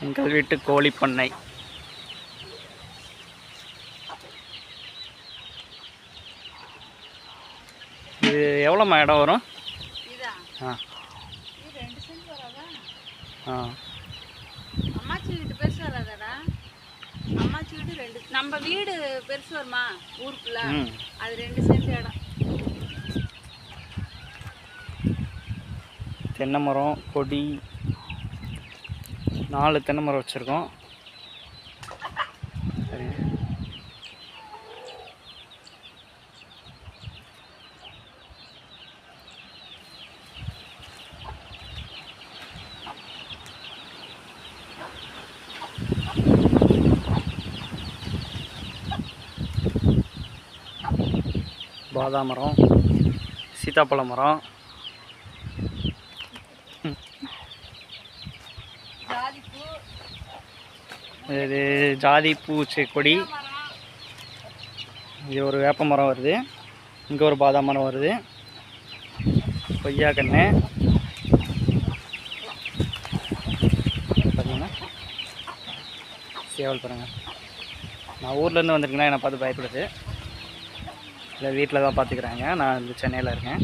எங்கள் வீட்டு கோழி பண்ணை. இது எவ்வளோம்மா இடம் வரும்? ஆ ஆ அம்மாச்சி வீட்டு பெருசு வராதடா. அம்மாச்சி வீடு 2, நம்ம வீடு பெருசு வருமா ஊருக்குள்ள, அது 2 சென்ட் இடம். தென்னை மரம் கொடி 4 தென்னை மரம் வச்சுருக்கோம். சரி, பாதாம் மரம், சீத்தாப்பழ மரம், இது ஜாதி பூ கொடி. இது ஒரு வேப்ப மரம் வருது. இங்கே ஒரு பாதாம் மரம் வருது. கொய்யா கன்று பார்த்தீங்கன்னா சேவல் பாருங்க. நான் ஊர்லேருந்து வந்திருக்கேன்னா என்னை பார்த்து பயப்படுது. இல்லை வீட்டில் தான் பார்த்துக்கிறாங்க. நான் இந்த சென்னையில் இருக்கேன்.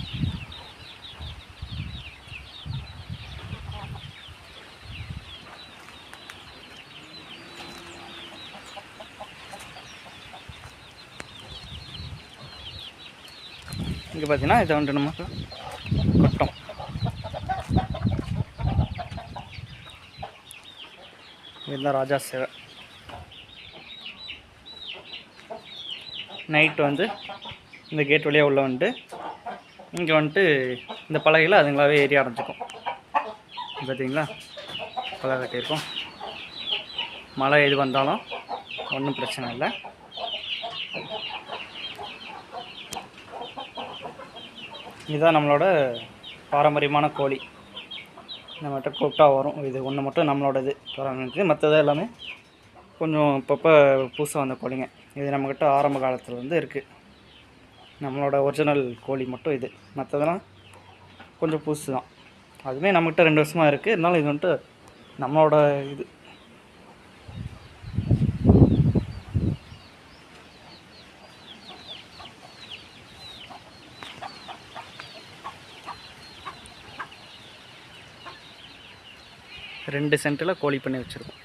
இங்கே பார்த்தீங்கன்னா இதை வந்துட்டு நமக்கு கொட்டம். இதுதான் ராஜா சேவை. நைட்டு வந்து இந்த கேட் வழியாக உள்ளே வந்துட்டு இங்கே வந்துட்டு இந்த பலகையில் அதுங்களாவே ஏறி ஆரம்பிச்சிக்கும். பார்த்தீங்களா, பலகை கட்டியிருக்கோம். மழை எது வந்தாலும் ஒன்றும் பிரச்சனை இல்லை. இதுதான் நம்மளோட பாரம்பரியமான கோழி. நம்மகிட்ட கூப்பிட்டா வரும். இது ஒன்று மட்டும் நம்மளோட இது இருக்குது. மற்றது எல்லாமே கொஞ்சம் இப்பப்போ புதுசாக வந்த கோழிங்க. இது நம்மக்கிட்ட ஆரம்ப காலத்துலேருந்து இருக்குது. நம்மளோட ஒரிஜினல் கோழி மட்டும் இது. மற்றதெல்லாம் கொஞ்சம் புதுசு தான். அதுவுமே நம்மக்கிட்ட 2 வருஷமாக இருக்குது. இருந்தாலும் இது வந்துட்டு நம்மளோட இது. ரெண்டு சென்ட்டில் கோழி பண்ணி வச்சுருக்கோம்.